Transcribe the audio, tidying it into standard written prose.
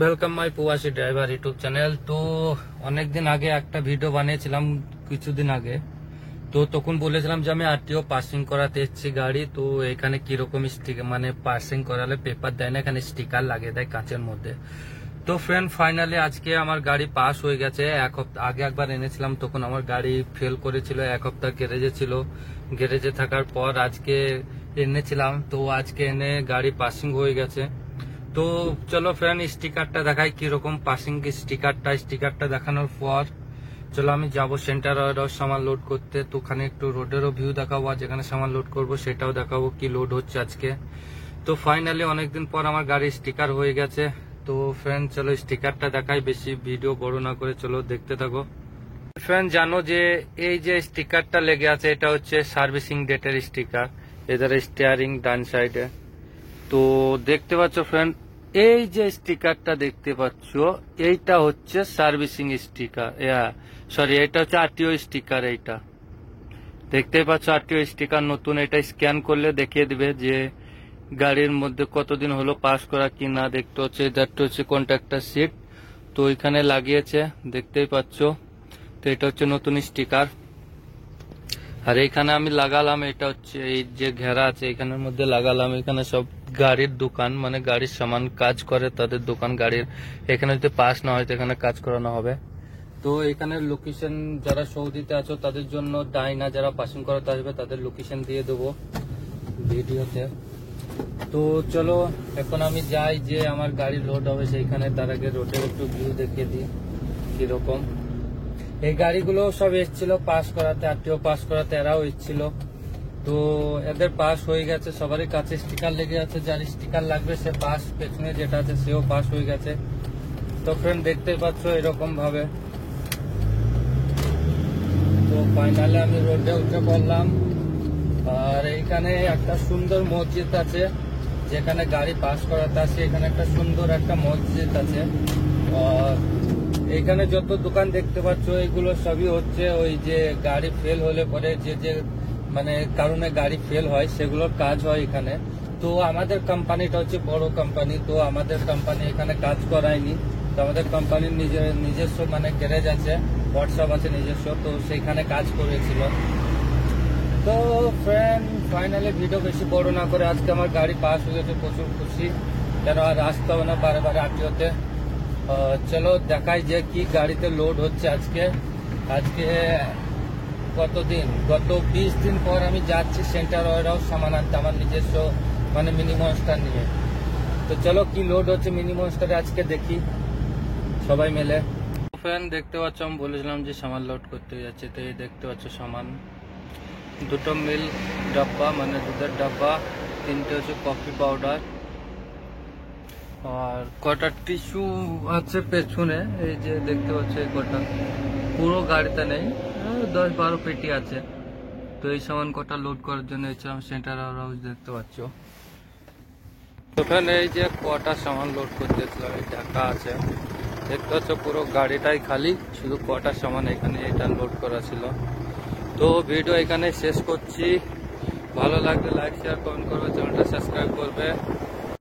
Welcome my প্রবাসী driver YouTube channel. তো অনেকদিন আগে একটা ভিডিও বানিয়েছিলাম, কিছুদিন আগে। তো তখন বলেছিলাম যে আমি আরটিও পাসিং করাতে এসেছি গাড়ি। তো এখানে কিরকম স্টিকার, মানে পাসিং করালে পেপার দেয় না, এখানে স্টিকার লাগিয়ে দেয় কাঁচের মধ্যে। তো ফ্রেন্ড, ফাইনালি আজকে আমার গাড়ি পাস হয়ে গেছে। এক সপ্তাহ আগে একবার এনেছিলাম, তখন আমার গাড়ি ফেল করেছিল, এক সপ্তাহ গ্যারেজে ছিল। গ্যারেজে থাকার পর আজকে এনেছিলাম, তো আজকে এনে গাড়ি পাসিং হয়ে গেছে। তো চলো ফ্রেন্ড, স্টিকারটা দেখাই কিরকম পাসিং স্টিকারটা দেখানোর পর চলো আমি যাব সেন্টার সামান লোড করতে। তো ওখানে একটু রোডেরও ভিউ দেখাবো, আর যেখানে সামান লোড করব সেটাও দেখাবো কি লোড হচ্ছে আজকে। তো ফাইনালি অনেকদিন পর আমার গাড়ি স্টিকার হয়ে গেছে। তো ফ্রেন্ড চলো স্টিকারটা দেখাই, বেশি ভিডিও বড় না করে চলো দেখতে থাকো। ফ্রেন্ড, জানো যে এই যে স্টিকারটা লেগে আছে, এটা হচ্ছে সার্ভিসিং ডেটের স্টিকার। এদের স্টিয়ারিং ডান সাইডে। তো দেখতে পাচ্ছ ফ্রেন্ড, এই যে স্টিকারটা দেখতে পাচ্ছ, এইটা হচ্ছে সার্ভিসিং স্টিকার, সরি এটা হচ্ছে আরটিও স্টিকার। এইটা দেখতে পাচ্ছ আরটিও স্টিকার নতুন। এটা স্ক্যান করলে দেখিয়ে দিবে যে গাড়ির মধ্যে কতদিন হলো পাস করা কি না। দেখতে হচ্ছে এটা হচ্ছে কন্ট্রাক্টর সিট, তো এখানে লাগিয়েছে দেখতেই পাচ্ছ। তো এটা হচ্ছে নতুন স্টিকার। আর এখানে আমি লাগালাম, এটা হচ্ছে এই যে ঘেরা আছে এখানের মধ্যে লাগালাম। এখানে সব গাড়ির দোকান, মানে গাড়ির সামান কাজ করে তাদের দোকান গাড়ির। এখানে যদি পাস না হয় তো এখানে কাজ করানো হবে। তো এখানে লোকেশন, যারা সৌদিতে আছো তাদের জন্য ডাইনা, যারা পাসিং করাতে আসবে তাদের লোকেশন দিয়ে দেবো ভিডিওতে। তো চলো এখন আমি যাই, যে আমার গাড়ি লোড হবে সেইখানে। তার আগে রোডের একটু ভিউ দেখিয়ে দিই কিরকম। এই গাড়িগুলো সব এসেছিল পাস করাতে, আরটিও পাস করাতে, এরাও এসেছিল। তো এদের পাস হয়ে গেছে, সবারই কাছে স্টিকার লেগে আছে। যার স্টিকার লাগবে সে পাস, পেছনে যেটা আছে সেও পাস হয়ে গেছে। তো ফ্রেন্ড দেখতে পাচ্ছ এরকম ভাবে। তো ফাইনালি আমি রোডে উঠে পড়লাম। আর এইখানে একটা সুন্দর মসজিদ আছে, যেখানে গাড়ি পাস করাতে আসে। এখানে একটা সুন্দর একটা মসজিদ আছে। আর এখানে যত দোকান দেখতে পাচ্ছ এগুলো সবই হচ্ছে ওই যে গাড়ি ফেল হলে পরে যে মানে কারণে গাড়ি ফেল হয় সেগুলোর কাজ হয় এখানে। তো আমাদের কোম্পানিটা হচ্ছে বড় কোম্পানি, তো আমাদের কোম্পানি এখানে কাজ করায়নি। তো আমাদের কোম্পানির নিজস্ব মানে গ্যারেজ আছে, ওয়ার্কশপ আছে নিজস্ব, তো সেখানে কাজ করেছিল। তো ফ্রেন্ড ফাইনালি ভিডিও বেশি বড় না করে, আজকে আমার গাড়ি পাস হয়ে গেছে, প্রচুর খুশি। কেন আর আসতে হবে না বারে বারে আরটিওতে। চলো দেখাই যে কি গাড়িতে লোড হচ্ছে আজকে। আজকে কতদিন, গত 20 দিন পর আমি যাচ্ছি সেন্টার ওয়ারহাউস সামান আনতে, আমার নিজস্ব মানে মিনি মনস্টার নিয়ে। তো চলো কি লোড হচ্ছে মিনি মনস্টারে আজকে দেখি সবাই মিলে। ফ্রেন্ড দেখতে পাচ্ছ, আমি বলেছিলাম যে সামান লোড করতে যাচ্ছে। তো এই দেখতে পাচ্ছ সামান, দুটো মিল্ক ডাব্বা মানে দুধের ডাব্বা, তিনটে হচ্ছে কফি পাউডার, আর কটা টিস্যু আছে পেছনে। এই যে দেখতে পাচ্ছ এই কটা, পুরো গাড়িতে নেই, 10-12 পেটি আছে। তো এই সামান কটা লোড করার জন্য এসেছিলাম সেন্টার হাউস, দেখতে পাচ্ছ। ওখানে এই যে কটা সামান লোড করতে এসেছিলাম, এই ঢাকা আছে দেখতে পাচ্ছ, পুরো গাড়িটাই খালি, শুধু কটা সামান এখানে এটা লোড করা ছিল। তো ভিডিও এখানে শেষ করছি। ভালো লাগলে লাইক শেয়ার কমেন্ট করবে, চ্যানেলটা সাবস্ক্রাইব করবে।